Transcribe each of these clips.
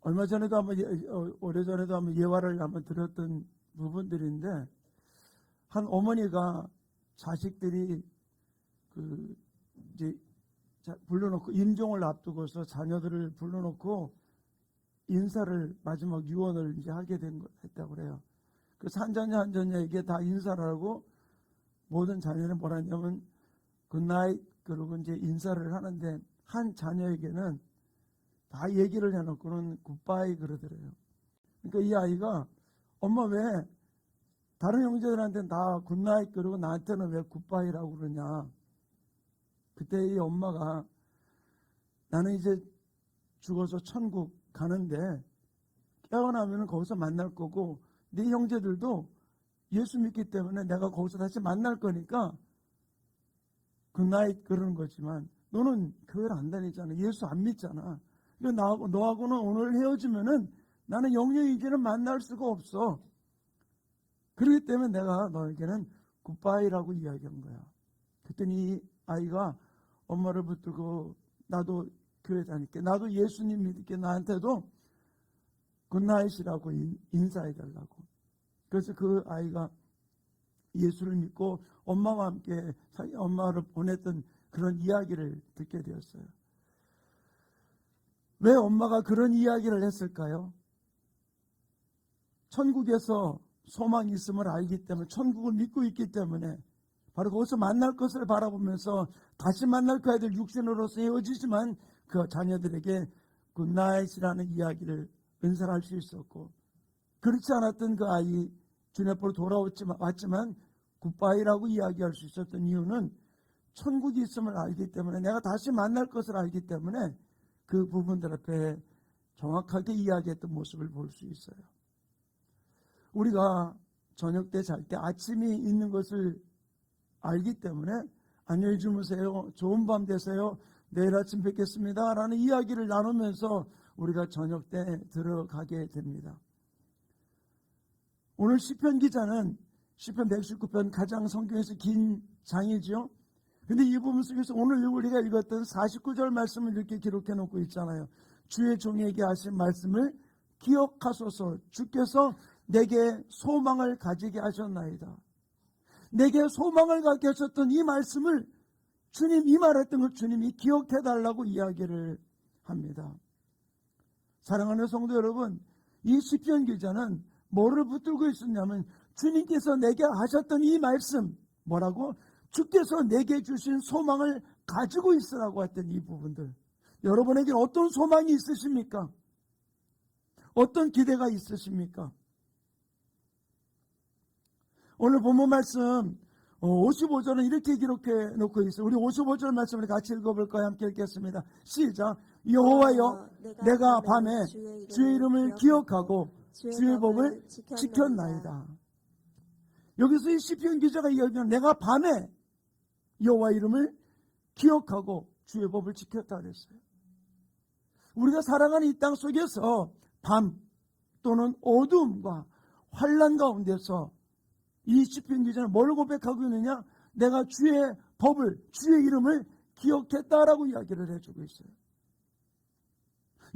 얼마 전에도 오래전에도 한번 예화를 한번 들었던 부분들인데, 한 어머니가 자식들이 이제 불러놓고 임종을 앞두고서 자녀들을 불러놓고 인사를 마지막 유언을 이제 하게 했다고 그래요. 그래서 한 자녀에게 다 인사를 하고 모든 자녀는 뭐라 하냐면 굿나잇 그러고 이제 인사를 하는데, 한 자녀에게는 다 얘기를 해놓고는 굿바이 그러더래요. 그러니까 이 아이가 엄마 왜 다른 형제들한테는 다 굿나잇 그러고 나한테는 왜 굿바이라고 그러냐. 그때 이 엄마가 나는 이제 죽어서 천국 가는데 깨어나면 거기서 만날 거고 네 형제들도 예수 믿기 때문에 내가 거기서 다시 만날 거니까 굿나잇 그러는 거지만 너는 교회를 안 다니잖아. 예수 안 믿잖아. 너하고는 오늘 헤어지면은 나는 영영이 이제는 만날 수가 없어. 그렇기 때문에 내가 너에게는 굿바이라고 이야기한 거야. 그랬더니 이 아이가 엄마를 붙들고 나도 교회 다닐게. 나도 예수님 믿을게. 나한테도 굿나잇이라고 인사해달라고. 그래서 그 아이가 예수를 믿고 엄마와 함께 엄마를 보냈던 그런 이야기를 듣게 되었어요. 왜 엄마가 그런 이야기를 했을까요? 천국에서 소망이 있음을 알기 때문에, 천국을 믿고 있기 때문에, 바로 거기서 만날 것을 바라보면서 다시 만날 그 아이들 육신으로서 헤어지지만 그 자녀들에게 굿나잇이라는 이야기를 은사할 수 있었고, 그렇지 않았던 그 아이 주님 앞으로 돌아왔지만 굿바이라고 이야기할 수 있었던 이유는 천국이 있음을 알기 때문에, 내가 다시 만날 것을 알기 때문에 그 부분들 앞에 정확하게 이야기했던 모습을 볼 수 있어요. 우리가 저녁 때 잘 때 아침이 있는 것을 알기 때문에 안녕히 주무세요, 좋은 밤 되세요, 내일 아침 뵙겠습니다 라는 이야기를 나누면서 우리가 저녁 때 들어가게 됩니다. 오늘 시편 기자는 시편 119편 가장 성경에서 긴 장이죠. 근데 이 부분 속에서 오늘 우리가 읽었던 49절 말씀을 이렇게 기록해 놓고 있잖아요. 주의 종에게 하신 말씀을 기억하소서. 주께서 내게 소망을 가지게 하셨나이다. 내게 소망을 갖게 하셨던 이 말씀을 주님, 이 말했던 걸 주님이 기억해 달라고 이야기를 합니다. 사랑하는 성도 여러분, 이 시편 기자는 뭐를 붙들고 있었냐면 주님께서 내게 하셨던 이 말씀, 뭐라고? 주께서 내게 주신 소망을 가지고 있으라고 했던 이 부분들. 여러분에게 어떤 소망이 있으십니까? 어떤 기대가 있으십니까? 오늘 본문 말씀 55절은 이렇게 기록해 놓고 있어요. 우리 55절 말씀을 같이 읽어볼까요? 함께 읽겠습니다. 시작. 여호와여, 내가 밤에 주의 이름을 기억하고 주의 법을 지켰나이다. 여기서 이 시편 기자가 이야기하는, 내가 밤에 여호와 이름을 기억하고 주의 법을 지켰다 그랬어요. 우리가 살아가는 이 땅 속에서 밤 또는 어두움과 환난 가운데서 이 시편 기자는 뭘 고백하고 있느냐? 내가 주의 법을, 주의 이름을 기억했다라고 이야기를 해주고 있어요.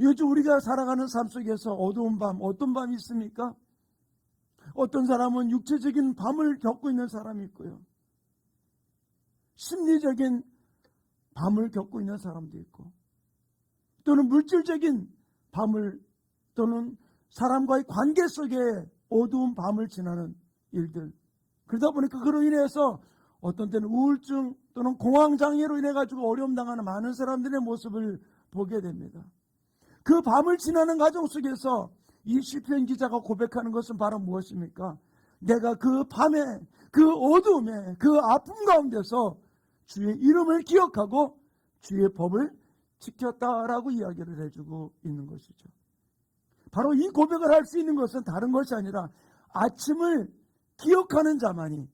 요즘 우리가 살아가는 삶 속에서 어두운 밤, 어떤 밤이 있습니까? 어떤 사람은 육체적인 밤을 겪고 있는 사람이 있고요. 심리적인 밤을 겪고 있는 사람도 있고, 또는 물질적인 밤을, 또는 사람과의 관계 속에 어두운 밤을 지나는 일들. 그러다 보니까 그로 인해서 어떤 때는 우울증 또는 공황장애로 인해 가지고 어려움 당하는 많은 사람들의 모습을 보게 됩니다. 그 밤을 지나는 과정 속에서 이 시편 기자가 고백하는 것은 바로 무엇입니까? 내가 그 밤에, 그 어두움에, 그 아픔 가운데서 주의 이름을 기억하고 주의 법을 지켰다라고 이야기를 해주고 있는 것이죠. 바로 이 고백을 할 수 있는 것은 다른 것이 아니라 아침을 기억하는 자만이,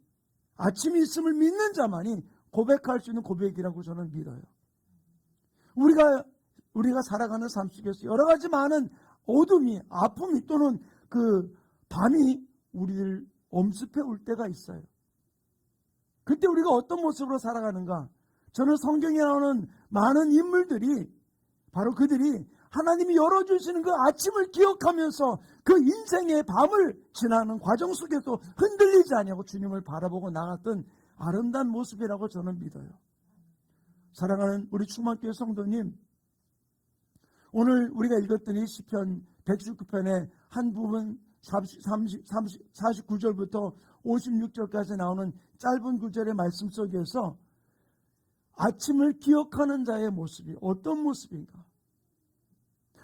아침이 있음을 믿는 자만이 고백할 수 있는 고백이라고 저는 믿어요. 우리가 살아가는 삶 속에서 여러 가지 많은 어둠이, 아픔이 또는 그 밤이 우리를 엄습해 올 때가 있어요. 그때 우리가 어떤 모습으로 살아가는가? 저는 성경에 나오는 많은 인물들이 바로 그들이 하나님이 열어주시는 그 아침을 기억하면서 그 인생의 밤을 지나는 과정 속에서 흔들리지 아니하고 주님을 바라보고 나갔던 아름다운 모습이라고 저는 믿어요. 사랑하는 우리 충만교회 성도님, 오늘 우리가 읽었던 이 시편 119편의 한 부분 49절부터 56절까지 나오는 짧은 구절의 말씀 속에서 아침을 기억하는 자의 모습이 어떤 모습인가?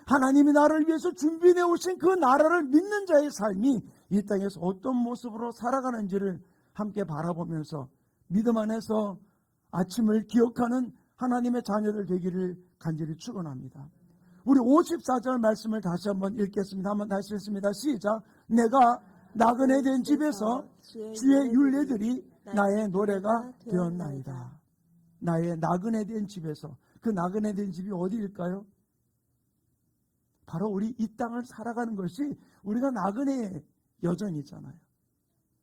하나님이 나를 위해서 준비해 오신 그 나라를 믿는 자의 삶이 이 땅에서 어떤 모습으로 살아가는지를 함께 바라보면서 믿음 안에서 아침을 기억하는 하나님의 자녀들 되기를 간절히 축원합니다. 우리 54절 말씀을 다시 한번 읽겠습니다. 한번 다시 읽습니다. 시작. 내가 나그네 된 집에서 주의 율례들이 나의 노래가 되었나이다. 나의 나그네 된 집에서, 그 나그네 된 집이 어디일까요? 바로 우리 이 땅을 살아가는 것이 우리가 나그네의 여정이잖아요.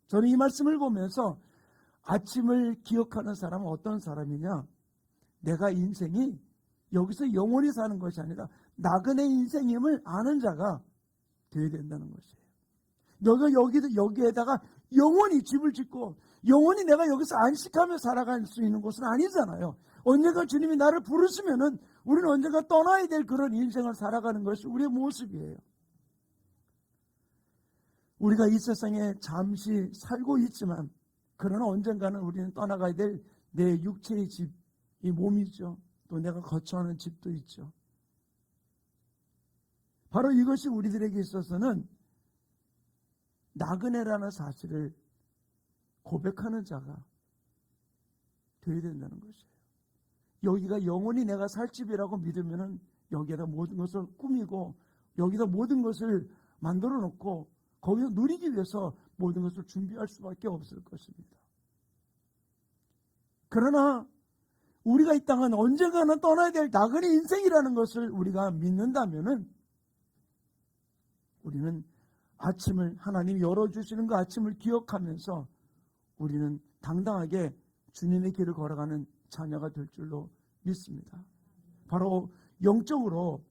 저는 이 말씀을 보면서 아침을 기억하는 사람은 어떤 사람이냐? 내가 인생이 여기서 영원히 사는 것이 아니라 나그네 인생임을 아는 자가 되어야 된다는 것이에요. 너가 여기에다가 영원히 집을 짓고 영원히 내가 여기서 안식하며 살아갈 수 있는 곳은 아니잖아요. 언젠가 주님이 나를 부르시면은 우리는 언젠가 떠나야 될 그런 인생을 살아가는 것이 우리의 모습이에요. 우리가 이 세상에 잠시 살고 있지만 그러나 언젠가는 우리는 떠나가야 될 내 육체의 집, 이 몸이죠. 또 내가 거처하는 집도 있죠. 바로 이것이 우리들에게 있어서는 나그네라는 사실을 고백하는 자가 되어야 된다는 것이에요. 여기가 영원히 내가 살 집이라고 믿으면은 여기에다 모든 것을 꾸미고 여기다 모든 것을 만들어 놓고 거기서 누리기 위해서 모든 것을 준비할 수밖에 없을 것입니다. 그러나 우리가 이 땅은 언젠가는 떠나야 될 나그네 인생이라는 것을 우리가 믿는다면은 우리는 아침을 하나님이 열어주시는 그 아침을 기억하면서 우리는 당당하게 주님의 길을 걸어가는 자녀가 될 줄로 믿습니다. 바로 영적으로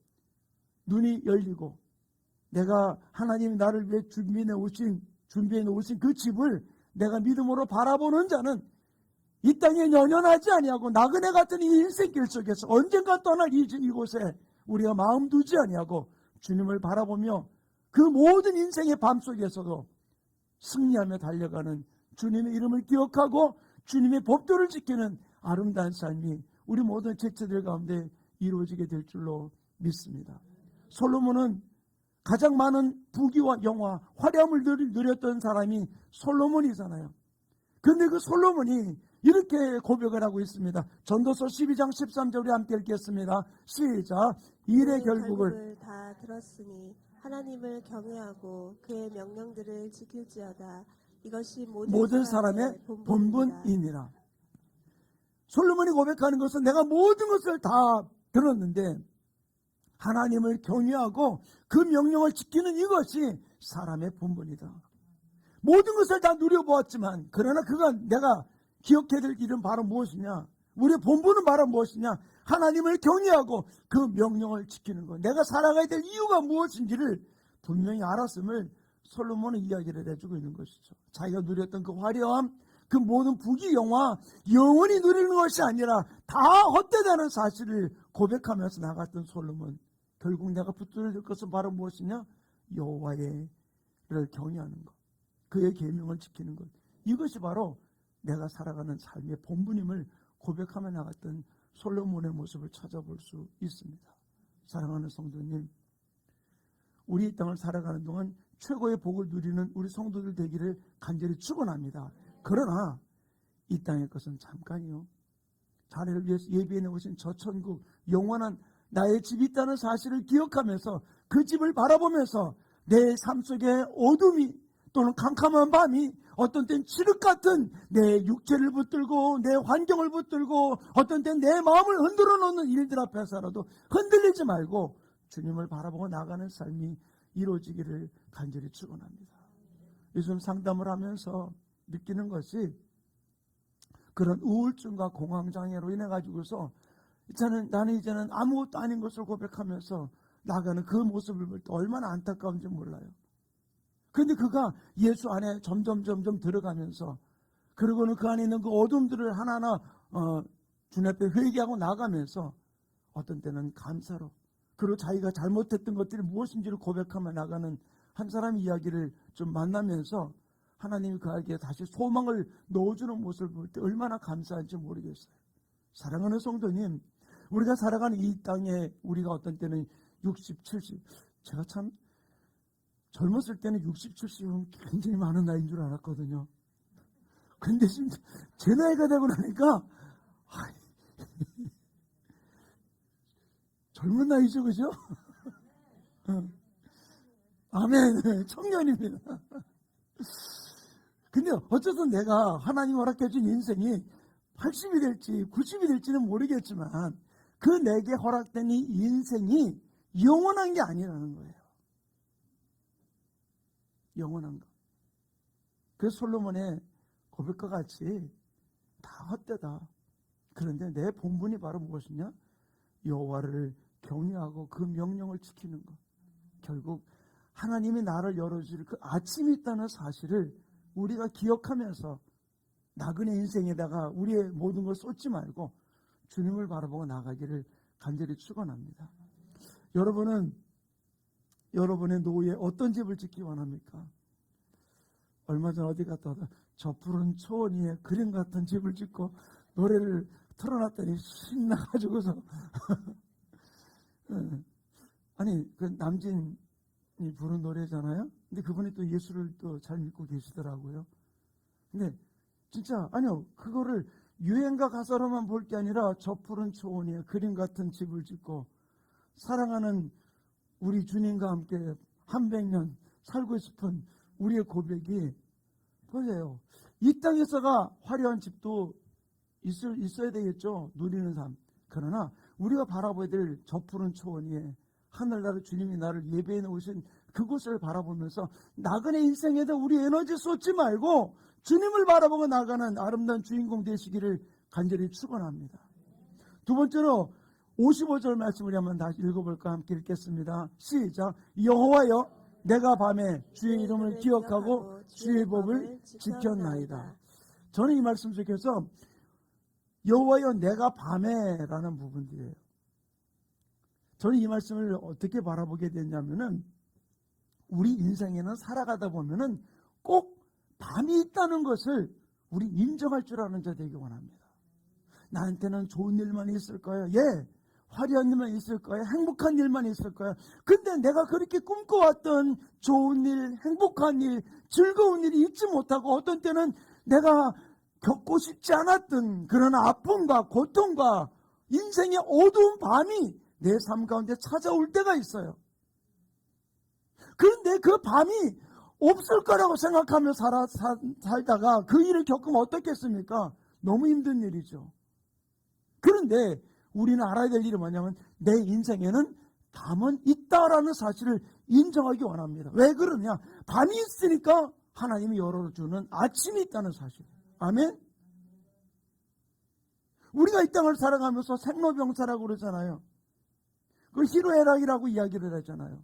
눈이 열리고 내가 하나님이 나를 위해 준비해 놓으신 그 집을 내가 믿음으로 바라보는 자는 이 땅에 연연하지 아니하고 나그네 같은 이 인생길 속에서 언젠가 떠날 이곳에 우리가 마음 두지 아니하고 주님을 바라보며 그 모든 인생의 밤 속에서도 승리하며 달려가는 주님의 이름을 기억하고 주님의 법도를 지키는 아름다운 삶이 우리 모든 지체들 가운데 이루어지게 될 줄로 믿습니다. 솔로몬은 가장 많은 부귀와 영화, 화려함을 누렸던 사람이 솔로몬이잖아요. 그런데 그 솔로몬이 이렇게 고백을 하고 있습니다. 전도서 12장 13절 우리 함께 읽겠습니다. 시작. 일의 결국을 다 들었으니 하나님을 경외하고 그의 명령들을 지킬지어다. 이것이 모든 사람의 본분이니라. 솔로몬이 고백하는 것은 내가 모든 것을 다 들었는데 하나님을 경외하고 그 명령을 지키는 이것이 사람의 본분이다. 모든 것을 다 누려보았지만 그러나 내가 기억해야 될 일은 바로 무엇이냐? 우리의 본분은 바로 무엇이냐? 하나님을 경외하고 그 명령을 지키는 것. 내가 살아가야 될 이유가 무엇인지를 분명히 알았음을 솔로몬은 이야기를 해주고 있는 것이죠. 자기가 누렸던 그 화려함, 그 모든 부귀 영화, 영원히 누리는 것이 아니라 다 헛되다는 사실을 고백하면서 나갔던 솔로몬. 결국 내가 붙들을 것은 바로 무엇이냐? 여호와를 경외하는 것. 그의 계명을 지키는 것. 이것이 바로 내가 살아가는 삶의 본분임을 고백하며 나갔던 솔로몬의 모습을 찾아볼 수 있습니다. 사랑하는 성도님, 우리 이 땅을 살아가는 동안 최고의 복을 누리는 우리 성도들 되기를 간절히 축원합니다. 그러나 이 땅의 것은 잠깐이요. 자네를 위해서 예비해 놓으신 저 천국, 영원한 나의 집이 있다는 사실을 기억하면서 그 집을 바라보면서 내 삶 속에 어둠이 또는 캄캄한 밤이 어떤 땐 칠흑 같은 내 육체를 붙들고 내 환경을 붙들고 어떤 땐 내 마음을 흔들어 놓는 일들 앞에서라도 흔들리지 말고 주님을 바라보고 나가는 삶이 이루어지기를 간절히 축원합니다. 요즘 상담을 하면서 느끼는 것이 그런 우울증과 공황장애로 인해 가지고서 나는 이제는 아무것도 아닌 것을 고백하면서 나가는 그 모습을 볼 때 얼마나 안타까운지 몰라요. 그런데 그가 예수 안에 점점 들어가면서, 그리고는 그 안에 있는 그 어둠들을 하나하나 주님 앞에 회개하고 나가면서 어떤 때는 감사로, 그리고 자기가 잘못했던 것들이 무엇인지를 고백하며 나가는 한 사람의 이야기를 좀 만나면서 하나님이 그에게 다시 소망을 넣어주는 모습을 볼 때 얼마나 감사한지 모르겠어요. 사랑하는 성도님, 우리가 살아가는 이 땅에 우리가 어떤 때는 60, 70, 제가 참 젊었을 때는 60, 70은 굉장히 많은 나이인 줄 알았거든요. 근데 지금 제 나이가 되고 나니까 젊은 나이죠, 그죠? 아멘. 청년입니다. 근데 어쨌든 내가 하나님 허락해준 인생이 80이 될지 90이 될지는 모르겠지만 그 내게 허락된 이 인생이 영원한 게 아니라는 거예요. 영원한 거. 그 솔로몬의 고백과 같이 다 헛되다. 그런데 내 본분이 바로 무엇이냐? 여호와를 경외하고 그 명령을 지키는 것. 결국 하나님이 나를 열어줄 그 아침이 있다는 사실을 우리가 기억하면서 나그네 인생에다가 우리의 모든 걸 쏟지 말고 주님을 바라보고 나가기를 간절히 축원합니다. 여러분은 여러분의 노후에 어떤 집을 짓기 원합니까? 얼마 전 어디 갔다 와서 저 푸른 초원 위에 그림 같은 집을 짓고 노래를 틀어놨더니 신나가지고서 아니 그 남진이 부른 노래잖아요. 근데 그분이 또 예수를 또 잘 믿고 계시더라고요. 근데 진짜 아니요, 그거를 유행가 가사로만 볼 게 아니라 저 푸른 초원 위에 그림 같은 집을 짓고 사랑하는 우리 주님과 함께 한 100년 살고 싶은 우리의 고백이, 보세요, 이 땅에서가 화려한 집도 있어야 되겠죠. 누리는 삶. 그러나 우리가 바라봐야 될 저 푸른 초원 위에 하늘나라 주님이 나를 예배해 놓으신 그곳을 바라보면서 나그네 인생에다 우리 에너지 쏟지 말고 주님을 바라보고 나가는 아름다운 주인공 되시기를 간절히 축원합니다. 두 번째로 55절 말씀을 한번 다시 읽어볼까? 함께 읽겠습니다. 시작. 여호와여, 내가 밤에 주의 이름을 기억하고 주의 법을 지켰나이다. 저는 이 말씀 속에서 여호와여, 내가 밤에라는 부분들이에요. 저는 이 말씀을 어떻게 바라보게 됐냐면은 우리 인생에는 살아가다 보면은 꼭 밤이 있다는 것을 우리 인정할 줄 아는 자 되기 원합니다. 나한테는 좋은 일만 있을 거야. 예, 화려한 일만 있을 거야. 행복한 일만 있을 거야. 근데 내가 그렇게 꿈꿔왔던 좋은 일, 행복한 일, 즐거운 일이 있지 못하고 어떤 때는 내가 겪고 싶지 않았던 그런 아픔과 고통과 인생의 어두운 밤이 내 삶 가운데 찾아올 때가 있어요. 그런데 그 밤이 없을 거라고 생각하며 살다가 그 일을 겪으면 어떻겠습니까? 너무 힘든 일이죠. 그런데 우리는 알아야 될 일이 뭐냐면 내 인생에는 밤은 있다라는 사실을 인정하기 원합니다. 왜 그러냐? 밤이 있으니까 하나님이 열어주는 아침이 있다는 사실. 아멘? 우리가 이 땅을 살아가면서 생로병사라고 그러잖아요. 그 희로애락이라고 이야기를 하잖아요.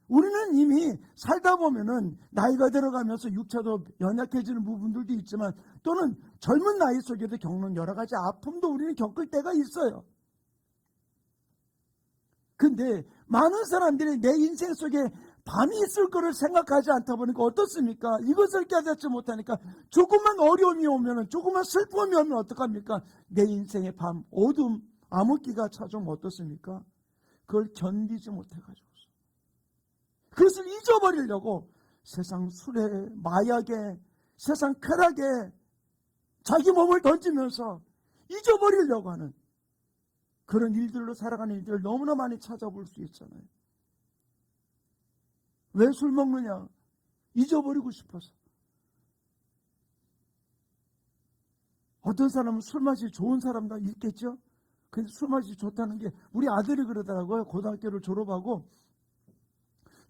우리는 이미 살다 보면은 나이가 들어가면서 육체도 연약해지는 부분들도 있지만 또는 젊은 나이 속에도 겪는 여러 가지 아픔도 우리는 겪을 때가 있어요. 근데 많은 사람들이 내 인생 속에 밤이 있을 거를 생각하지 않다 보니까 어떻습니까? 이것을 깨닫지 못하니까 조금만 어려움이 오면은, 조금만 슬픔이 오면 어떡합니까? 내 인생의 밤, 어둠, 암흑기가 찾아오면 어떻습니까? 그걸 견디지 못해가지고 그것을 잊어버리려고 세상 술에, 마약에, 세상 쾌락에 자기 몸을 던지면서 잊어버리려고 하는 그런 일들로 살아가는 일들을 너무나 많이 찾아볼 수 있잖아요. 왜 술 먹느냐? 잊어버리고 싶어서. 어떤 사람은 술 맛이 좋은 사람도 있겠죠? 근데 술 맛이 좋다는 게 우리 아들이 그러더라고요. 고등학교를 졸업하고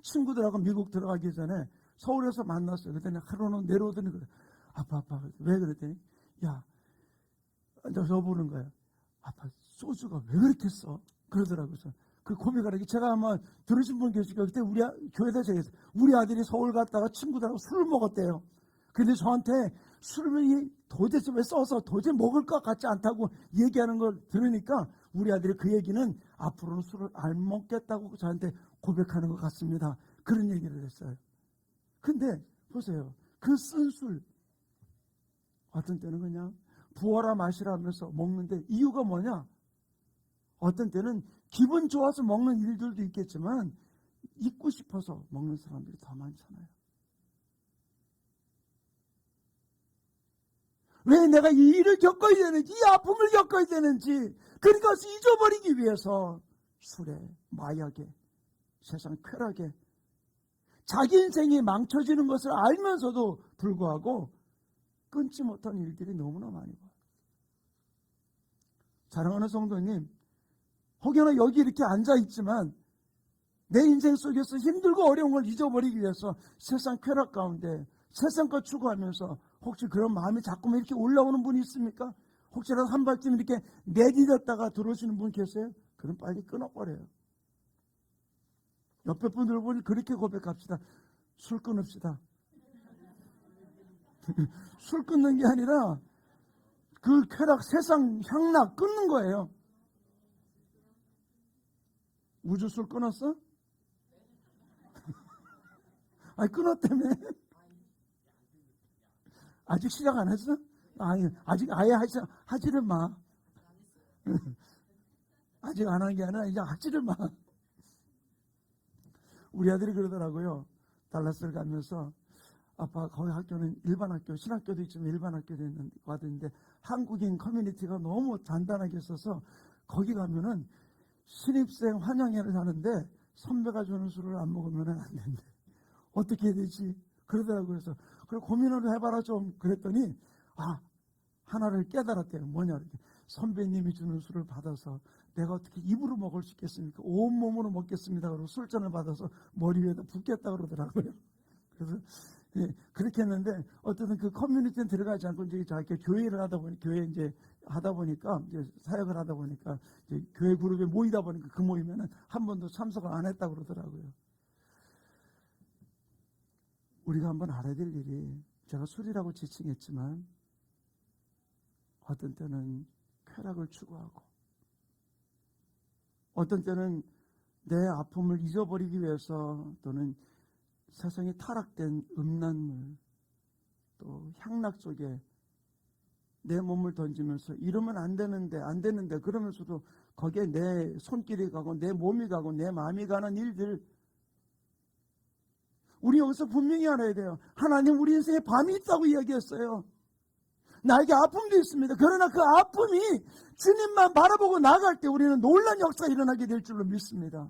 친구들하고 미국 들어가기 전에 서울에서 만났어요. 그랬더니 하루는 내려오더니 그래. 아빠 왜 그랬더니 야, 저 보는 거야. 아빠 소주가 왜 그렇게 써? 그러더라고요. 그 고백하는 제가 아마 들으신 분 계실 거예요. 그때 교회에서 얘기했어요. 우리 아들이 서울 갔다가 친구들하고 술을 먹었대요. 근데 저한테 술을 도대체 왜 써서 도저히 먹을 것 같지 않다고 얘기하는 걸 들으니까 우리 아들이 그 얘기는 앞으로는 술을 안 먹겠다고 저한테 고백하는 것 같습니다. 그런 얘기를 했어요. 근데 보세요. 그 쓴 술 어떤 때는 그냥 부어라 마시라 하면서 먹는데 이유가 뭐냐? 어떤 때는 기분 좋아서 먹는 일들도 있겠지만 잊고 싶어서 먹는 사람들이 더 많잖아요. 왜 내가 이 일을 겪어야 되는지, 이 아픔을 겪어야 되는지, 그것을 잊어버리기 위해서 술에, 마약에, 세상 쾌락에, 자기 인생이 망쳐지는 것을 알면서도 불구하고 끊지 못한 일들이 너무나 많이 봐요. 사랑하는 성도님, 혹여나 여기 이렇게 앉아있지만 내 인생 속에서 힘들고 어려운 걸 잊어버리기 위해서 세상 쾌락 가운데 세상 것 추구하면서 혹시 그런 마음이 자꾸만 이렇게 올라오는 분이 있습니까? 혹시라도 한 발쯤 이렇게 내디뎠다가 들어오시는 분 계세요? 그럼 빨리 끊어버려요. 옆에 분들 보니 그렇게 고백합시다. 술 끊읍시다. 술 끊는 게 아니라 그 쾌락, 세상 향락 끊는 거예요. 우주술 끊었어? 아니 끊었다며. 아직 시작 안 했어? 아니, 아직 아예 하지를 마. 아직 안 한 게 아니라 이제 하지를 마. 우리 아들이 그러더라고요. 달라스를 가면서 아빠 거기 학교는 일반 학교, 신학교도 있지만 일반 학교도 있는데 한국인 커뮤니티가 너무 단단하게 있어서 거기 가면은 신입생 환영회를 하는데 선배가 주는 술을 안 먹으면 안 된대. 어떻게 해야 되지? 그러더라고요. 그래서 그래 고민을 해봐라 좀 그랬더니 하나를 깨달았대요. 뭐냐 이렇게 선배님이 주는 술을 받아서 내가 어떻게 입으로 먹을 수 있겠습니까? 온몸으로 먹겠습니다. 그러고 술잔을 받아서 머리 위에다 붓겠다 그러더라고요. 그래서 그렇게 했는데 어쨌든 그 커뮤니티에 들어가지 않고 이제 자기 교회를 하다 보니 교회 이제 하다 보니까 이제 사역을 하다 보니까 이제 교회 그룹에 모이다 보니까 그 모임에는 한 번도 참석을 안 했다 그러더라고요. 우리가 한번 알아야 될 일이 제가 술이라고 지칭했지만 어떤 때는 쾌락을 추구하고 어떤 때는 내 아픔을 잊어버리기 위해서 또는 세상에 타락된 음란물 또 향락 속에 내 몸을 던지면서 이러면 안 되는데 그러면서도 거기에 내 손길이 가고 내 몸이 가고 내 마음이 가는 일들 우리 여기서 분명히 알아야 돼요. 하나님 우리 인생에 밤이 있다고 이야기했어요. 나에게 아픔도 있습니다. 그러나 그 아픔이 주님만 바라보고 나갈 때 우리는 놀라운 역사가 일어나게 될 줄로 믿습니다.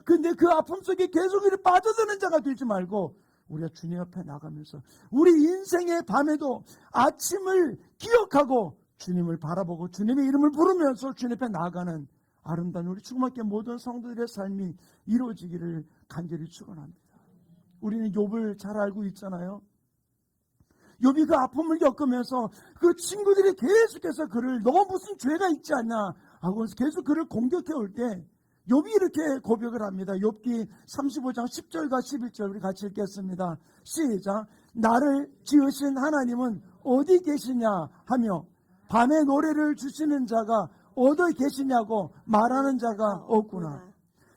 근데 그 아픔 속에 계속 이렇게 빠져드는 자가 되지 말고 우리가 주님 앞에 나가면서 우리 인생의 밤에도 아침을 기억하고 주님을 바라보고 주님의 이름을 부르면서 주님 앞에 나가는 아름다운 우리 죽음밖에 모든 성도들의 삶이 이루어지기를 간절히 축원합니다. 우리는 욥을 잘 알고 있잖아요. 욥이 그 아픔을 겪으면서 그 친구들이 계속해서 그를 너 무슨 죄가 있지 않냐 하고 계속 그를 공격해 올 때 욥이 이렇게 고백을 합니다. 욥기 35장 10절과 11절 우리 같이 읽겠습니다. 시작. 나를 지으신 하나님은 어디 계시냐 하며 밤에 노래를 주시는 자가 어디 계시냐고 말하는 자가 없구나.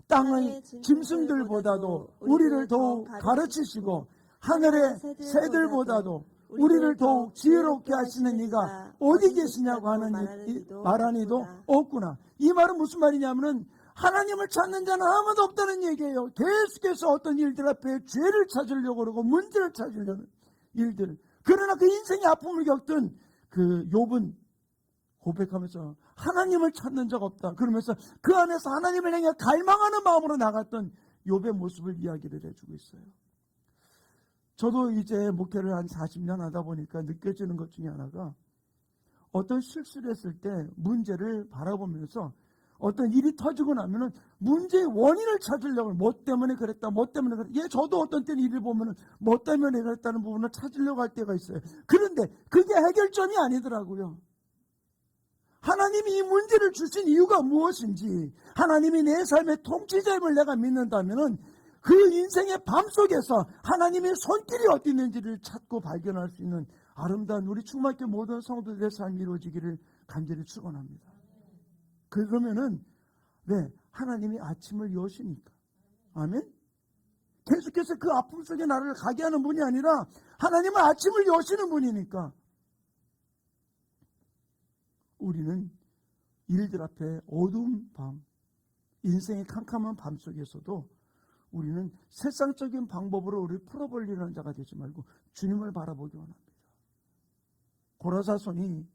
땅의 짐승들보다도 우리를 더욱 가르치시고 하늘의 새들보다도 우리를 더욱 지혜롭게 하시는 이가 어디 계시냐고 하는 말하는 이도 없구나. 이 말은 무슨 말이냐면은 하나님을 찾는 자는 아무도 없다는 얘기예요. 계속해서 어떤 일들 앞에 죄를 찾으려고 그러고 문제를 찾으려는 일들. 그러나 그 인생의 아픔을 겪던 그 욥은 고백하면서 하나님을 찾는 자가 없다. 그러면서 그 안에서 하나님을 향해 갈망하는 마음으로 나갔던 욥의 모습을 이야기를 해주고 있어요. 저도 이제 목회를 한 40년 하다 보니까 느껴지는 것 중에 하나가 어떤 실수를 했을 때 문제를 바라보면서 어떤 일이 터지고 나면은 문제의 원인을 찾으려고 뭐 때문에 그랬다, 뭐 때문에 그랬다. 저도 어떤 때는 일을 보면은 뭐 때문에 그랬다는 부분을 찾으려고 할 때가 있어요. 그런데 그게 해결점이 아니더라고요. 하나님이 이 문제를 주신 이유가 무엇인지, 하나님이 내 삶의 통치자임을 내가 믿는다면 그 인생의 밤 속에서 하나님의 손길이 어디 있는지를 찾고 발견할 수 있는 아름다운 우리 충만교 모든 성도들의 삶이 이루어지기를 간절히 축원합니다. 그러면은 하나님이 아침을 여시니까. 아멘. 계속해서 그 아픔 속에 나를 가게 하는 분이 아니라 하나님은 아침을 여시는 분이니까 우리는 일들 앞에 어두운 밤, 인생의 캄캄한 밤 속에서도 우리는 세상적인 방법으로 우리를 풀어버리는 자가 되지 말고 주님을 바라보기 원합니다. 고라사손이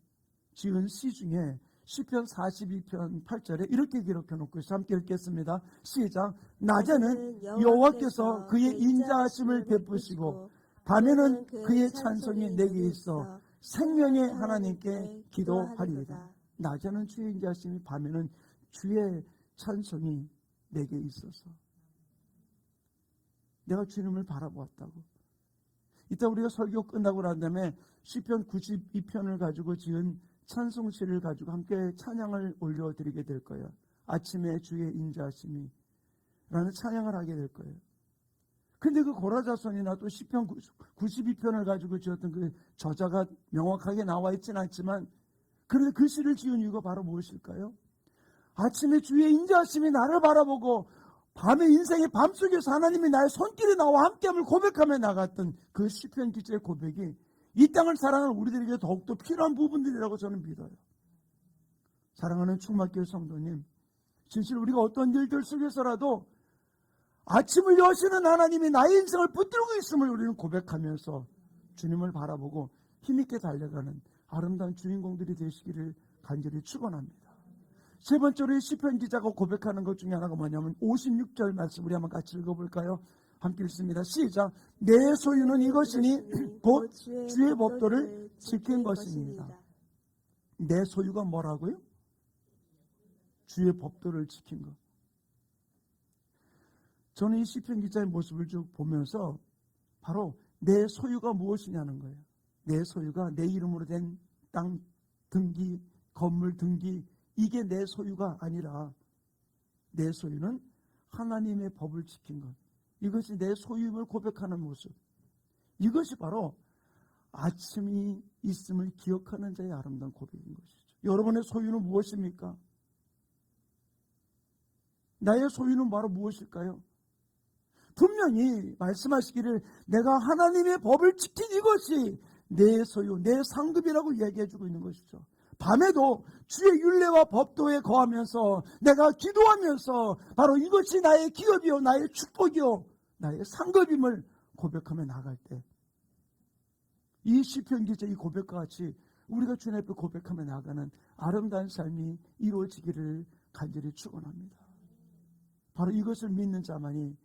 지은 시 중에 시편 42편 8절에 이렇게 기록해 놓고 있어요. 함께 읽겠습니다. 시작. 낮에는 여호와께서 그의 인자하심을 베푸시고 밤에는 그의 찬송이 내게 있어 생명의 하나님께 기도하리이다. 낮에는 주의 인자하심이, 밤에는 주의 찬송이 내게 있어서 내가 주님을 바라보았다고. 이따 우리가 설교 끝나고 난 다음에 시편 92편을 가지고 지은 찬송시를 가지고 함께 찬양을 올려드리게 될 거예요. 아침에 주의 인자하심이 라는 찬양을 하게 될 거예요. 근데 그 고라자손이나 또 시편 92편을 가지고 지었던 그 저자가 명확하게 나와 있지는 않지만 그런데 그 시를 지은 이유가 바로 무엇일까요? 아침에 주의 인자하심이 나를 바라보고 밤에 인생의 밤속에서 하나님이 나의 손길에 나와 함께함을 고백하며 나갔던 그 시편 기자의 고백이 이 땅을 사랑하는 우리들에게 더욱더 필요한 부분들이라고 저는 믿어요. 사랑하는 충만교회 성도님, 진실 우리가 어떤 일들 속에서라도 아침을 여시는 하나님이 나의 인생을 붙들고 있음을 우리는 고백하면서 주님을 바라보고 힘있게 달려가는 아름다운 주인공들이 되시기를 간절히 축원합니다. 세 번째로 시편 기자가 고백하는 것 중에 하나가 뭐냐면 56절 말씀 우리 한번 같이 읽어볼까요? 함께 읽습니다. 시작. 내 소유는 이것이니 곧 주의 법도를 지킨 것입니다. 내 소유가 뭐라고요? 주의 법도를 지킨 것. 저는 이 시편 기자의 모습을 쭉 보면서 바로 내 소유가 무엇이냐는 거예요. 내 소유가 내 이름으로 된 땅 등기, 건물 등기, 이게 내 소유가 아니라 내 소유는 하나님의 법을 지킨 것. 이것이 내 소유임을 고백하는 모습. 이것이 바로 아침이 있음을 기억하는 자의 아름다운 고백인 것이죠. 여러분의 소유는 무엇입니까? 나의 소유는 바로 무엇일까요? 분명히 말씀하시기를 내가 하나님의 법을 지킨 이것이 내 소유, 내 상급이라고 이야기해주고 있는 것이죠. 밤에도 주의 율례와 법도에 거하면서 내가 기도하면서 바로 이것이 나의 기업이요, 나의 축복이요, 나의 상급임을 고백하며 나갈 때 이 시편 기자 이 고백과 같이 우리가 주님 앞에 고백하며 나가는 아름다운 삶이 이루어지기를 간절히 축원합니다. 바로 이것을 믿는 자만이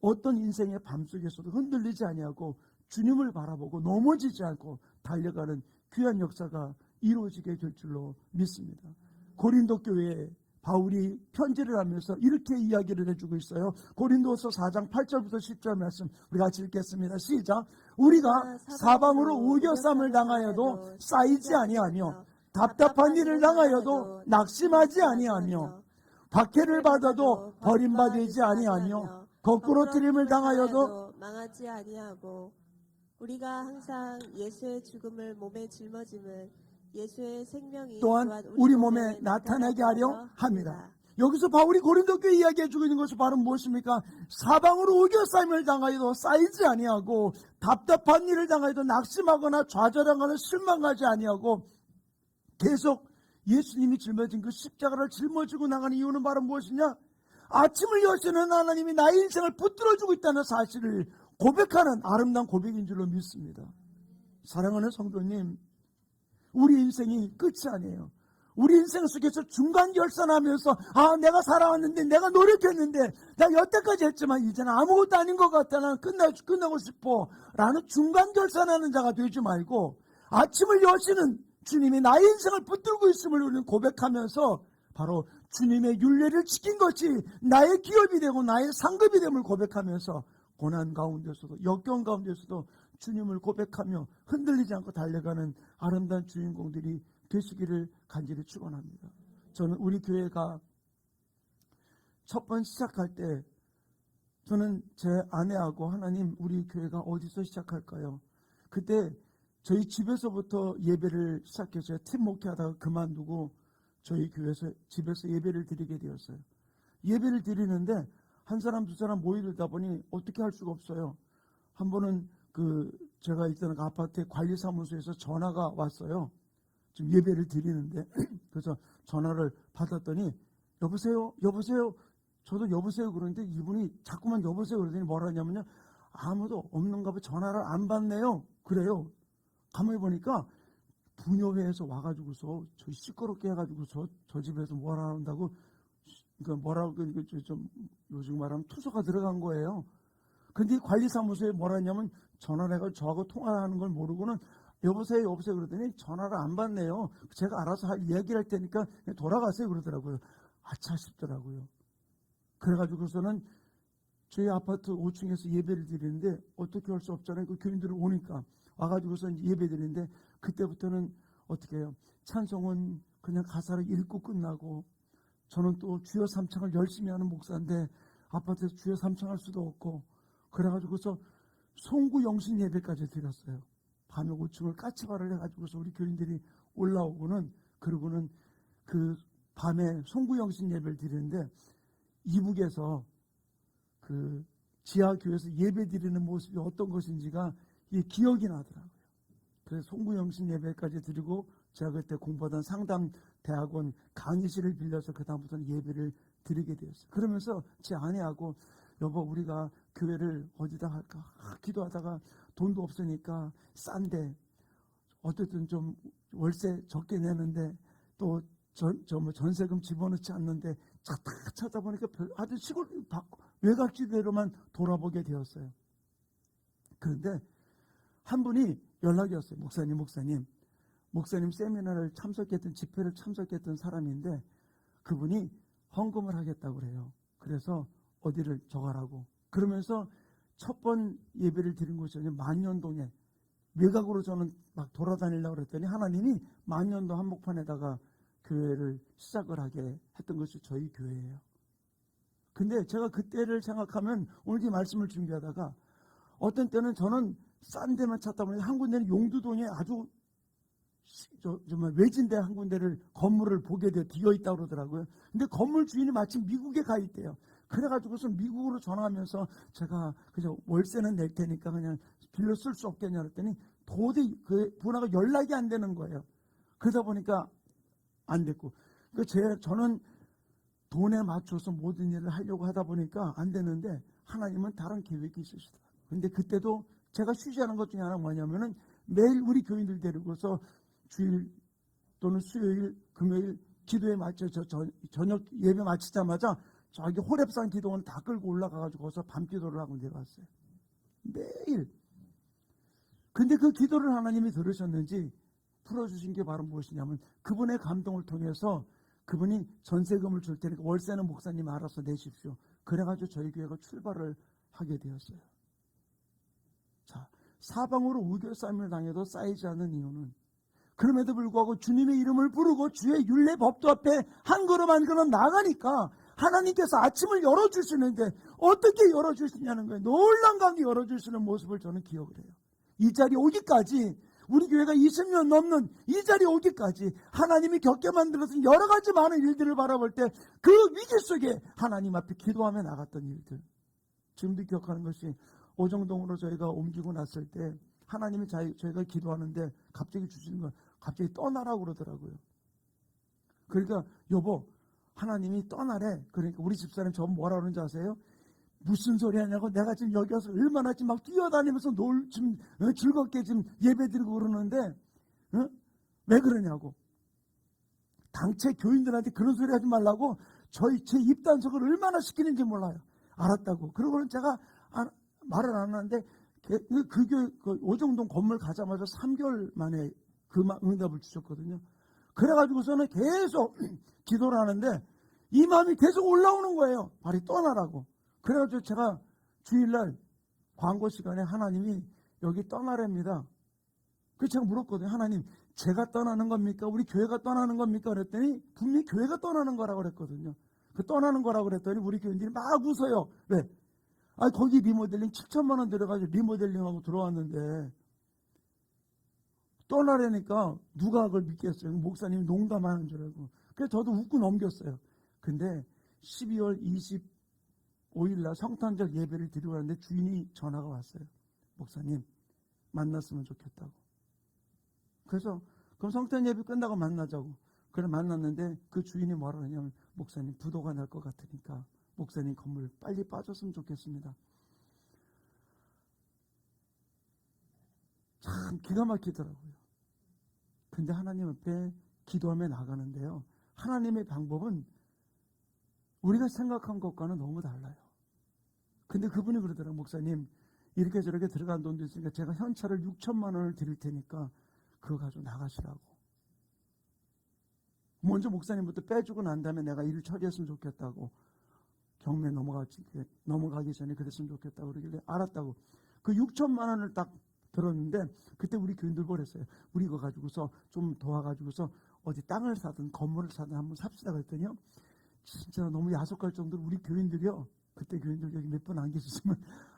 어떤 인생의 밤속에서도 흔들리지 아니하고 주님을 바라보고 넘어지지 않고 달려가는 귀한 역사가 이루어지게 될 줄로 믿습니다. 고린도 교회에 바울이 편지를 하면서 이렇게 이야기를 해주고 있어요. 고린도서 4장 8절부터 10절 말씀 우리 같이 읽겠습니다. 시작. 우리가 사방으로 우겨쌈을 당하여도 쌓이지 아니하며 답답한 일을 당하여도 낙심하지 아니하며 박해를 받아도 버림받지 아니하며 거꾸로 트림을 당하여도 망하지 아니하고 우리가 항상 예수의 죽음을 몸에 짊어짐을 예수의 생명이 또한 우리 몸에 나타나게 하려 합니다. 여기서 바울이 고린도 교회 이야기해주고 있는 것이 바로 무엇입니까? 사방으로 우겨싸임을 당하여도 쌓이지 아니하고 답답한 일을 당하여도 낙심하거나 좌절하거나 실망하지 아니하고 계속 예수님이 짊어진 그 십자가를 짊어지고 나가는 이유는 바로 무엇이냐? 아침을 여시는 하나님이 나의 인생을 붙들어주고 있다는 사실을 고백하는 아름다운 고백인 줄로 믿습니다. 사랑하는 성도님, 우리 인생이 끝이 아니에요. 우리 인생 속에서 중간 결산하면서 내가 살아왔는데 내가 노력했는데 내가 여태까지 했지만 이제는 아무것도 아닌 것 같아. 나는 끝나고 싶어 라는 중간 결산하는 자가 되지 말고 아침을 여시는 주님이 나의 인생을 붙들고 있음을 우리는 고백하면서 바로 주님의 율례를 지킨 것이 나의 기업이 되고 나의 상급이 됨을 고백하면서 고난 가운데서도 역경 가운데서도 주님을 고백하며 흔들리지 않고 달려가는 아름다운 주인공들이 되시기를 간절히 축원합니다. 저는 우리 교회가 첫 번 시작할 때 저는 제 아내하고 하나님 우리 교회가 어디서 시작할까요? 그때 저희 집에서부터 예배를 시작했어요. 팀 목회하다가 그만두고 저희 교회에서 집에서 예배를 드리게 되었어요. 예배를 드리는데 한 사람 두 사람 모이다 보니 어떻게 할 수가 없어요. 한 번은 제가 있던 아파트 관리사무소에서 전화가 왔어요. 지금 예배를 드리는데 그래서 전화를 받았더니 여보세요? 저도 여보세요 그러는데 이분이 자꾸만 여보세요 그러더니 뭐라 하냐면요. 아무도 없는가 봐 전화를 안 받네요. 그래요. 가만히 보니까 부녀회에서 와가지고서 저 시끄럽게 해가지고서 저 집에서 뭐라 한다고 좀 요즘 말하면 투서가 들어간 거예요. 근데 관리사무소에 뭐라 했냐면 전화를 해가지고 저하고 통화하는 걸 모르고는 여보세요 그러더니 전화를 안 받네요. 제가 알아서 이야기를 할 테니까 돌아가세요 그러더라고요. 아차 싶더라고요. 그래가지고서는 저희 아파트 5층에서 예배를 드리는데 어떻게 할 수 없잖아요. 그 교인들이 오니까 와가지고서 예배 드리는데 그때부터는 어떻게 해요. 찬송은 그냥 가사를 읽고 끝나고 저는 또 주여 삼창을 열심히 하는 목사인데 아파트에서 주여 삼창할 수도 없고 그래가지고서 송구 영신 예배까지 드렸어요. 밤에 5층을 까치발을 해가지고서 우리 교인들이 올라오고는 그러고는 그 밤에 송구 영신 예배를 드리는데 이북에서 그 지하교회에서 예배 드리는 모습이 어떤 것인지가 기억이 나더라고요. 그래서 송구영신 예배까지 드리고 제가 그때 공부하던 상담대학원 강의실을 빌려서 그 다음부터는 예배를 드리게 되었어요. 그러면서 제 아내하고 여보 우리가 교회를 어디다 할까 기도하다가 돈도 없으니까 싼데 어쨌든 좀 월세 적게 내는데 또 전세금 집어넣지 않는데 찾아보니까 아주 시골 외곽지대로만 돌아보게 되었어요. 그런데 한 분이 연락이 왔어요. 목사님 세미나를 참석했던 집회를 참석했던 사람인데 그분이 헌금을 하겠다고 그래요. 그래서 어디를 정하라고. 그러면서 첫 번 예배를 드린 곳이 만년동에 외곽으로 저는 막 돌아다니려고 그랬더니 하나님이 만년도 한복판에다가 교회를 시작을 하게 했던 것이 저희 교회예요. 근데 제가 그때를 생각하면 오늘 이 말씀을 준비하다가 어떤 때는 저는 싼 데만 찾다 보니 한 군데는 용두동에 아주 정말 외진데 한 군데를 건물을 보게 돼 비어 있다고 그러더라고요. 근데 건물 주인이 마침 미국에 가 있대요. 그래가지고서 미국으로 전화하면서 제가 그냥 월세는 낼 테니까 그냥 빌려 쓸 수 없겠냐 그랬더니 도저히 그 분하고 연락이 안 되는 거예요. 그러다 보니까 안 됐고 저는 돈에 맞춰서 모든 일을 하려고 하다 보니까 안 되는데 하나님은 다른 계획이 있으시더라고요. 근데 그때도 제가 쉬지 않은 것 중에 하나가 뭐냐면은 매일 우리 교인들 데리고서 주일 또는 수요일, 금요일 기도에 맞춰서 저녁 예배 마치자마자 저기 호렙산 기도원 다 끌고 올라가가지고 거기서 밤 기도를 하고 내려왔어요. 매일. 근데 그 기도를 하나님이 들으셨는지 풀어주신 게 바로 무엇이냐면 그분의 감동을 통해서 그분이 전세금을 줄 테니까 월세는 목사님이 알아서 내십시오. 그래가지고 저희 교회가 출발을 하게 되었어요. 자, 사방으로 우겨싸임을 당해도 쌓이지 않는 이유는 그럼에도 불구하고 주님의 이름을 부르고 주의 율례 법도 앞에 한 걸음 한 걸음 나가니까 하나님께서 아침을 열어주시는데 어떻게 열어주시냐는 거예요. 놀랍게 열어주시는 모습을 저는 기억을 해요. 이 자리에 오기까지 우리 교회가 20년 넘는 이 자리에 오기까지 하나님이 겪게 만들어서 여러 가지 많은 일들을 바라볼 때 그 위기 속에 하나님 앞에 기도하며 나갔던 일들 지금도 기억하는 것이 오정동으로 저희가 옮기고 났을 때 하나님이 저희가 기도하는데 갑자기 주시는 건 갑자기 떠나라고 그러더라고요. 그러니까 여보 하나님이 떠나래. 그러니까 우리 집사람 저 뭐라 그러는지 아세요? 무슨 소리 하냐고 내가 지금 여기 와서 얼마나 지금 막 뛰어다니면서 지금 즐겁게 지금 예배드리고 그러는데 왜 그러냐고. 당최 교인들한테 그런 소리 하지 말라고 제 입단속을 얼마나 시키는지 몰라요. 알았다고. 그러고는 제가 말을 안 하는데 그 오정동 건물 가자마자 3개월 만에 그 응답을 주셨거든요. 그래가지고서는 계속 기도를 하는데 이 마음이 계속 올라오는 거예요. 발이 떠나라고. 그래가지고 제가 주일날 광고 시간에 하나님이 여기 떠나랍니다. 그래서 제가 물었거든요. 하나님 제가 떠나는 겁니까? 우리 교회가 떠나는 겁니까? 그랬더니 분명히 교회가 떠나는 거라고 그랬거든요. 그 떠나는 거라고 그랬더니 우리 교인들이 막 웃어요. 왜? 아, 거기 리모델링 7천만 원 들어가지고 리모델링하고 들어왔는데 떠나려니까 누가 그걸 믿겠어요? 목사님이 농담하는 줄 알고. 그래서 저도 웃고 넘겼어요. 근데 12월 25일 날 성탄절 예배를 드리고 왔는데 주인이 전화가 왔어요. 목사님 만났으면 좋겠다고. 그래서 그럼 성탄 예배 끝나고 만나자고. 그래 만났는데 그 주인이 뭐라 하냐면 목사님 부도가 날 것 같으니까 목사님 건물 빨리 빠졌으면 좋겠습니다. 참 기가 막히더라고요. 근데 하나님 앞에 기도하며 나가는데요. 하나님의 방법은 우리가 생각한 것과는 너무 달라요. 근데 그분이 그러더라고요. 목사님 이렇게 저렇게 들어간 돈도 있으니까 제가 현찰을 6천만 원을 드릴 테니까 그거 가지고 나가시라고. 먼저 목사님부터 빼주고 난 다음에 내가 일을 처리했으면 좋겠다고. 경매 넘어가기 전에 그랬으면 좋겠다고 그러길래 알았다고. 그 6천만 원을 딱 들었는데 그때 우리 교인들 그랬어요. 우리 이거 가지고서 좀 도와가지고서 어디 땅을 사든 건물을 사든 한번 삽시다 그랬더니요. 진짜 너무 야속할 정도로 우리 교인들이요. 그때 교인들 여기 몇 분 안 계셨으면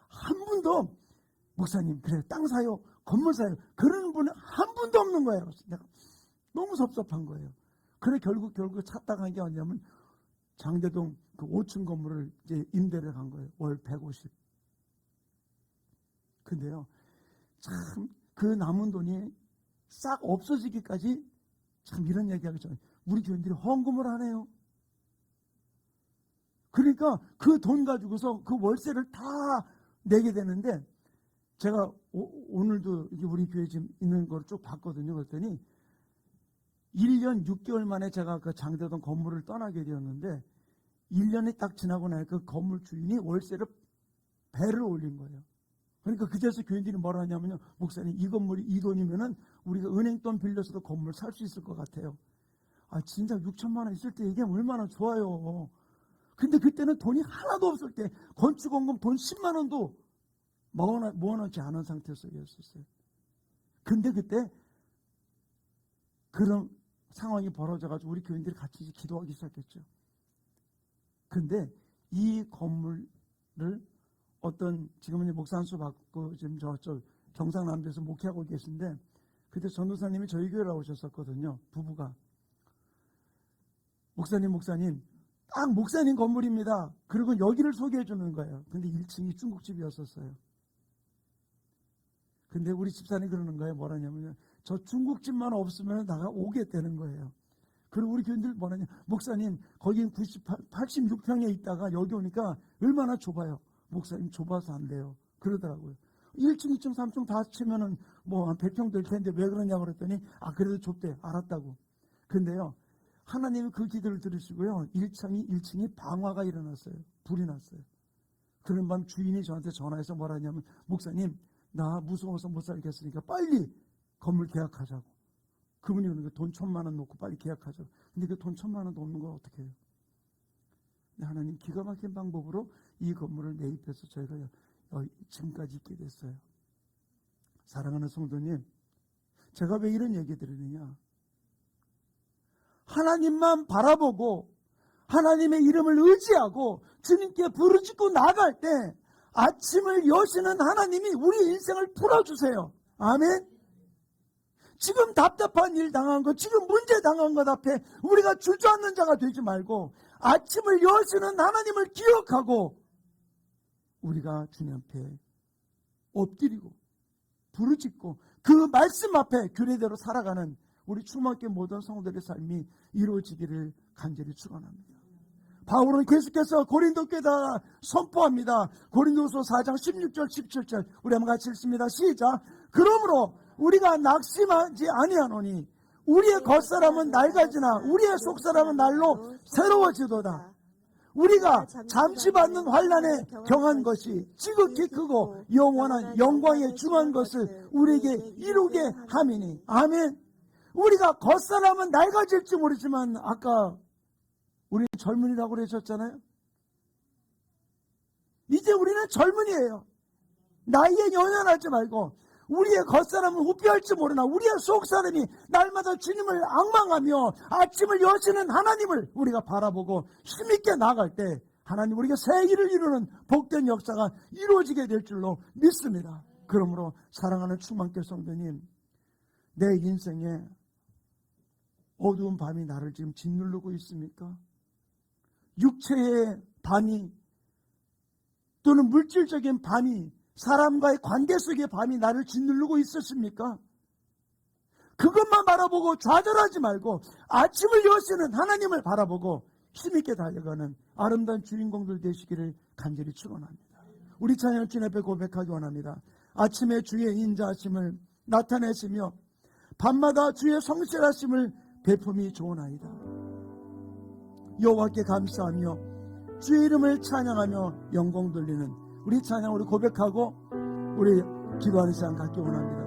한 분도 목사님 그래 땅 사요 건물 사요 그러는 분은 한 분도 없는 거예요. 내가 너무 섭섭한 거예요. 그래 결국 찾다가 한 게 뭐냐면 장대동 그 5층 건물을 이제 임대를 간 거예요. 월 150. 근데요 참 그 남은 돈이 싹 없어지기까지 참 이런 얘기하기 전에 우리 교인들이 헌금을 하네요. 그러니까 그 돈 가지고서 그 월세를 다 내게 되는데 제가 오늘도 우리 교회 지금 있는 걸 쭉 봤거든요. 그랬더니 1년 6개월 만에 제가 그 장대동 건물을 떠나게 되었는데 1년이 딱 지나고 나니까 그 건물 주인이 월세를 배를 올린 거예요. 그러니까 그제서 교인들이 뭐라 하냐면요. 목사님 이 건물이 이 돈이면은 우리가 은행 돈 빌려서도 건물 살 수 있을 것 같아요. 아 진짜 6천만 원 있을 때 얘기하면 얼마나 좋아요. 근데 그때는 돈이 하나도 없을 때 건축원금 돈 10만 원도 모아놓지 않은 상태였었어요. 근데 그때 그런 상황이 벌어져가지고 우리 교인들이 같이 기도하기 시작했죠. 근데 이 건물을 어떤 지금은 목사 한 수 받고 지금 저쪽 경상남도에서 목회하고 계신데 그때 전도사님이 저희 교회로 오셨었거든요. 부부가. 목사님 딱 목사님 건물입니다. 그리고 여기를 소개해 주는 거예요. 근데 1층이 중국집이었었어요. 근데 우리 집사람이 그러는 거예요. 뭐라냐면요. 저 중국집만 없으면 나가 오겠다는 거예요. 그리고 우리 교인들 뭐라냐. 목사님 거긴 86평에 있다가 여기 오니까 얼마나 좁아요. 목사님 좁아서 안 돼요. 그러더라고요. 1층, 2층, 3층 다 치면은 뭐 한 100평 될 텐데 왜 그러냐고 그랬더니 그래도 좁대. 알았다고. 근데요. 하나님이 그 기도를 들으시고요. 1층이 방화가 일어났어요. 불이 났어요. 그런 밤 주인이 저한테 전화해서 뭐라 하냐면 목사님 나 무서워서 못 살겠으니까 빨리 건물 계약하자고. 그분이 그러는 거예요. 돈 1,000만 원 놓고 빨리 계약하자고. 근데 그 돈 1,000만 원 놓는 걸 어떻게 해요? 하나님 기가 막힌 방법으로 이 건물을 매입해서 저희가 지금까지 있게 됐어요. 사랑하는 성도님, 제가 왜 이런 얘기 드리느냐? 하나님만 바라보고 하나님의 이름을 의지하고 주님께 부르짖고 나갈 때 아침을 여시는 하나님이 우리 인생을 풀어주세요. 아멘. 지금 답답한 일 당한 것, 지금 문제 당한 것 앞에 우리가 주저앉는 자가 되지 말고 아침을 여시는 하나님을 기억하고 우리가 주님 앞에 엎드리고 부르짖고 그 말씀 앞에 규례대로 살아가는 우리 충만교회 모든 성도들의 삶이 이루어지기를 간절히 축원합니다. 바울은 계속해서 고린도교에다 선포합니다. 고린도후서 4장 16절 17절 우리 한번 같이 읽습니다. 시작. 그러므로 우리가 낙심하지 아니하노니 우리의 겉사람은 낡아지나 우리의 속사람은 날로 새로워지도다. 우리가 잠시 받는 환난에 경한 것이 지극히 크고 영원한 영광에 중한 것을 우리에게 이루게 함이니. 아멘. 우리가 겉사람은 낡아질지 모르지만 아까 우리는 젊은이라고 그러셨잖아요. 이제 우리는 젊은이에요. 나이에 연연하지 말고 우리의 겉사람은 후피할지 모르나 우리의 속사람이 날마다 주님을 앙망하며 아침을 여시는 하나님을 우리가 바라보고 힘있게 나아갈 때 하나님 우리가 새 일을 이루는 복된 역사가 이루어지게 될 줄로 믿습니다. 그러므로 사랑하는 충만교 성도님, 내 인생에 어두운 밤이 나를 지금 짓누르고 있습니까? 육체의 밤이 또는 물질적인 밤이 사람과의 관계 속의 밤이 나를 짓누르고 있었습니까? 그것만 바라보고 좌절하지 말고 아침을 여시는 하나님을 바라보고 힘있게 달려가는 아름다운 주인공들 되시기를 간절히 축원합니다. 우리 찬양 주님 앞에 고백하기 원합니다. 아침에 주의 인자하심을 나타내시며 밤마다 주의 성실하심을 베품이 좋으나이다. 여호와께 감사하며 주의 이름을 찬양하며 영광 돌리는 우리 찬양 우리 고백하고 우리 기도하는 시간 갖기 원합니다.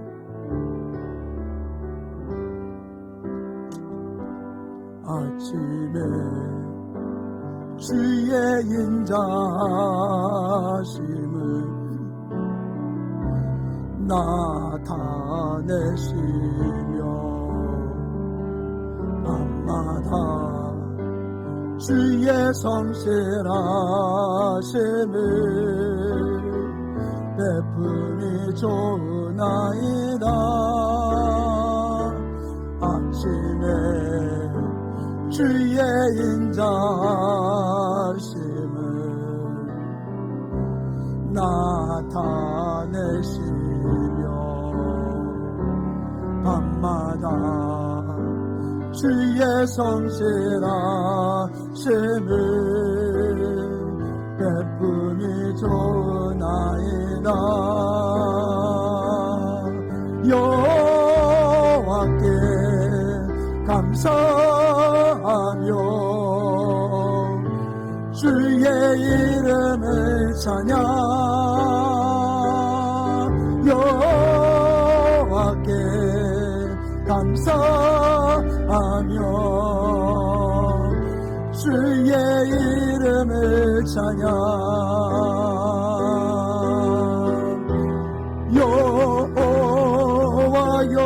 아침에 주의 인자심을 나타내시며 밤마다 주의 성실하심을 베품이 좋으나이다. 아침에 주의 인자심을 나타내시며 밤마다 주의 성실하심을 베품이 좋으나이다. 여호와께 감사하며 주의 이름을 찬양 여호와께 감사하며 주의 이름을 찬양 여호와여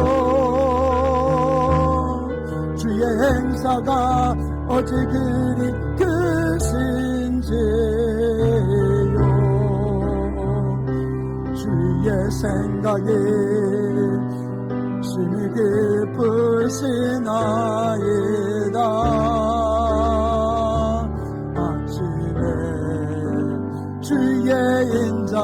주의 행사가 어찌 그리 크신지요 주의 생각이 심히 깊으시나이다. 아침에 주의 인자심을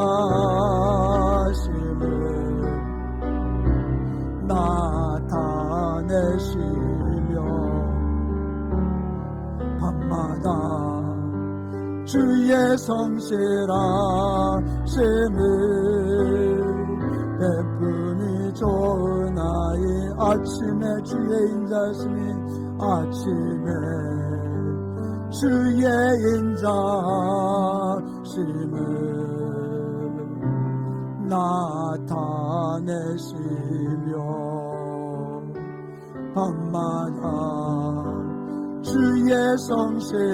나타내시며 밤마다 주의 성실하심을 베품이 좋으나이 아침에 주의 인자심이 아침에 주의 인자심을 나타내시며 밤마다 주의 성실하심을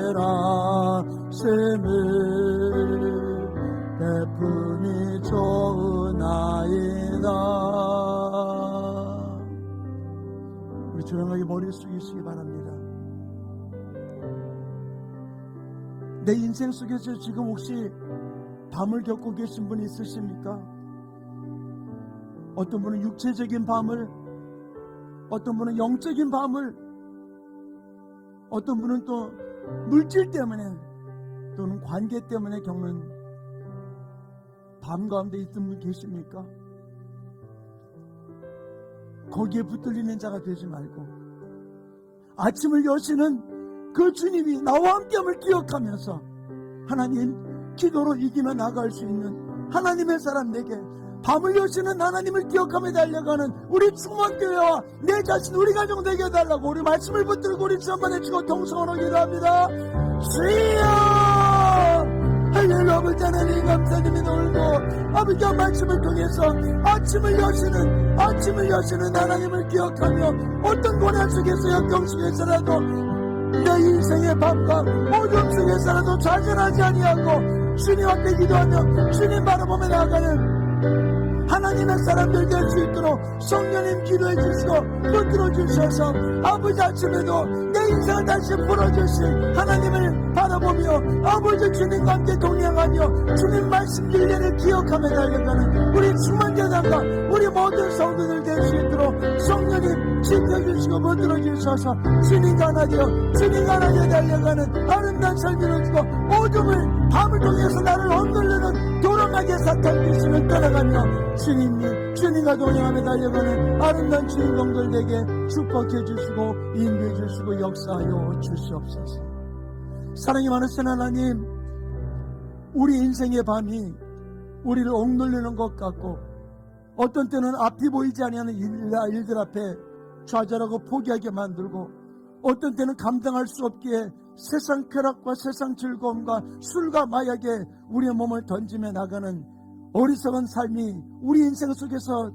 베품이 좋으나이다. 우리 조용하게 머리 숙이시기 바랍니다. 내 인생 속에서 지금 혹시 밤을 겪고 계신 분이 있으십니까? 어떤 분은 육체적인 밤을, 어떤 분은 영적인 밤을, 어떤 분은 또 물질 때문에 또는 관계 때문에 겪는 밤 가운데 있던 분 계십니까? 거기에 붙들리는 자가 되지 말고 아침을 여시는 그 주님이 나와 함께함을 기억하면서 하나님 기도로 이기며 나갈 수 있는 하나님의 사람 내게 밤을 여시는 하나님을 기억하며 달려가는 우리 충만교회와 내 자신 우리 가정 되게 해달라고 우리 말씀을 붙들고 우리 주한번 해주고 동성으로 기도합니다. 주여 할렐루야. 아버지 하나님 감사드리며 놀고 아버지와 말씀을 통해서 아침을 여시는 하나님을 기억하며 어떤 고난 속에서 역경 속에서라도 내 인생의 밤과 어둠 속에서라도 좌절하지 아니하고 주님 앞에 기도하며 주님 바라보며 나아가는 하나님 하나님의 사람들 될 수 있도록 성령님 기도해 주시고 붙들어 주셔서 아버지 아침에도 내 인생을 다시 풀어주실 하나님을 바라보며 아버지 주님과 함께 동행하며 주님 말씀 진리를 기억하며 달려가는 우리 충만재단과 우리 모든 성도들 될 수 있도록 성령님 지켜주시고 붙들어 주셔서 주님과 하나 되어 주님과 하나 되어 달려가는 아름다운 삶을 주고 어둠을 밤을 통해서 나를 억눌르는 도롱하게 사탄 귀신을 떠나가며 주님과 동행하며 달려가는 아름다운 주인공들에게 축복해 주시고 인도해 주시고 역사하여 주시옵소서. 사랑이 많으신 하나님, 우리 인생의 밤이 우리를 억눌리는 것 같고 어떤 때는 앞이 보이지 아니하는 일들 앞에 좌절하고 포기하게 만들고 어떤 때는 감당할 수 없기에 세상 쾌락과 세상 즐거움과 술과 마약에 우리의 몸을 던지며 나가는 어리석은 삶이 우리 인생 속에서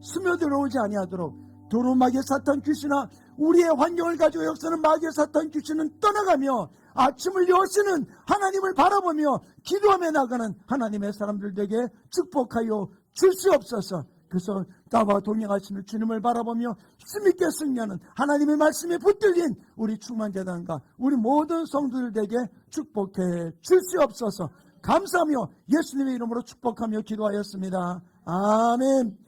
스며들어오지 아니하도록 도루마귀의 사탄 귀신아 우리의 환경을 가지고 역사는 마귀의 사탄 귀신은 떠나가며 아침을 여시는 하나님을 바라보며 기도하며 나가는 하나님의 사람들에게 축복하여 주시옵소서. 그래서 나와 동행하시는 주님을 바라보며 힘있게 승리하는 하나님의 말씀에 붙들린 우리 충만재단과 우리 모든 성도들에게 축복해 주시옵소서. 감사하며 예수님의 이름으로 축복하며 기도하였습니다. 아멘.